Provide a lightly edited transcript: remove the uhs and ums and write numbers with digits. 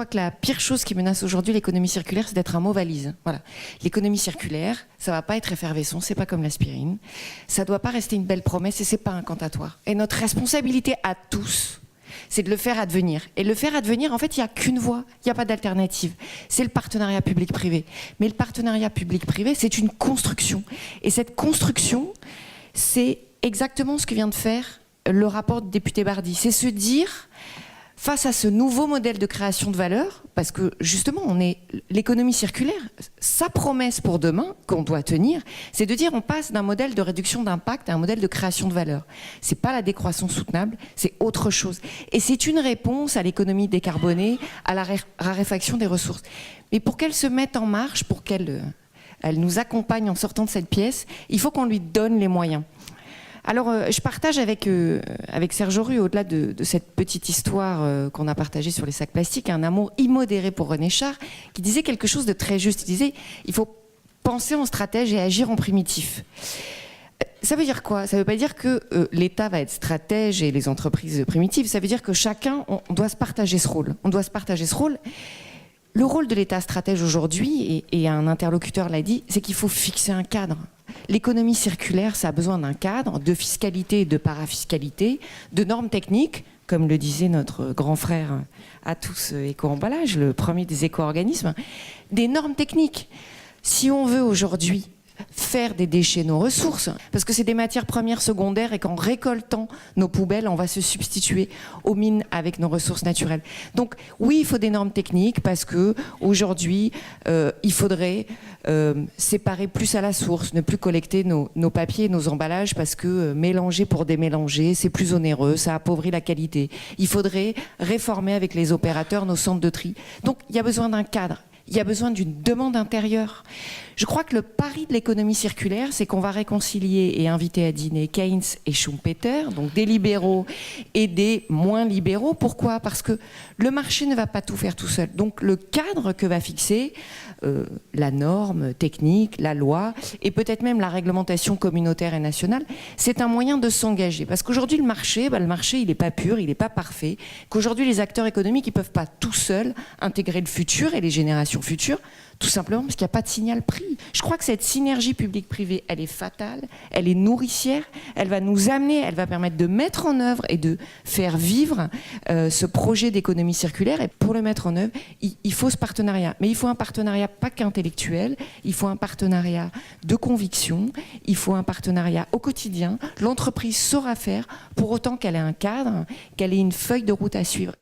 crois que la pire chose qui menace aujourd'hui l'économie circulaire, c'est d'être un mot valise. Voilà. L'économie circulaire, ça va pas être effervescent, c'est pas comme l'aspirine. Ça doit pas rester une belle promesse et c'est pas incantatoire. Et notre responsabilité à tous, c'est de le faire advenir. Et le faire advenir, en fait, il n'y a qu'une voie, il n'y a pas d'alternative. C'est le partenariat public-privé. Mais le partenariat public-privé, c'est une construction. Et cette construction, c'est exactement ce que vient de faire le rapport du député Bardy. C'est se dire, face à ce nouveau modèle de création de valeur, parce que justement, l'économie circulaire, sa promesse pour demain, qu'on doit tenir, c'est de dire on passe d'un modèle de réduction d'impact à un modèle de création de valeur. C'est pas la décroissance soutenable, c'est autre chose. Et c'est une réponse à l'économie décarbonée, à la raréfaction des ressources. Mais pour qu'elle se mette en marche, pour qu'elle nous accompagne en sortant de cette pièce, il faut qu'on lui donne les moyens. Alors, je partage avec Serge Aurieu, au-delà de cette petite histoire qu'on a partagée sur les sacs plastiques, un amour immodéré pour René Char, qui disait quelque chose de très juste. Il disait, il faut penser en stratège et agir en primitif. Ça veut dire quoi? Ça ne veut pas dire que l'État va être stratège et les entreprises primitives. Ça veut dire que chacun, on doit se partager ce rôle. On doit se partager ce rôle. Le rôle de l'État stratège aujourd'hui, et un interlocuteur l'a dit, c'est qu'il faut fixer un cadre. L'économie circulaire, ça a besoin d'un cadre, de fiscalité et de parafiscalité, de normes techniques, comme le disait notre grand frère à tous Éco-emballage, le premier des éco-organismes, des normes techniques. Si on veut aujourd'hui faire des déchets nos ressources, parce que c'est des matières premières secondaires et qu'en récoltant nos poubelles, on va se substituer aux mines avec nos ressources naturelles. Donc oui, il faut des normes techniques parce que aujourd'hui, il faudrait séparer plus à la source, ne plus collecter nos papiers et nos emballages parce que mélanger pour démélanger, c'est plus onéreux, ça appauvrit la qualité. Il faudrait réformer avec les opérateurs nos centres de tri. Donc il y a besoin d'un cadre. Il y a besoin d'une demande intérieure. Je crois que le pari de l'économie circulaire, c'est qu'on va réconcilier et inviter à dîner Keynes et Schumpeter, donc des libéraux et des moins libéraux. Pourquoi? Parce que le marché ne va pas tout faire tout seul. Donc le cadre que va fixer la norme technique, la loi et peut-être même la réglementation communautaire et nationale, c'est un moyen de s'engager. Parce qu'aujourd'hui, le marché, il n'est pas pur, il n'est pas parfait. Qu'aujourd'hui, les acteurs économiques, ils ne peuvent pas tout seuls intégrer le futur et les générations futures, tout simplement parce qu'il n'y a pas de signal prix. Je crois que cette synergie publique-privée, elle est fatale, elle est nourricière, elle va nous amener, elle va permettre de mettre en œuvre et de faire vivre ce projet d'économie circulaire. Et pour le mettre en œuvre, il faut ce partenariat. Mais il faut un partenariat pas qu'intellectuel, il faut un partenariat de conviction, il faut un partenariat au quotidien. L'entreprise saura faire pour autant qu'elle ait un cadre, qu'elle ait une feuille de route à suivre.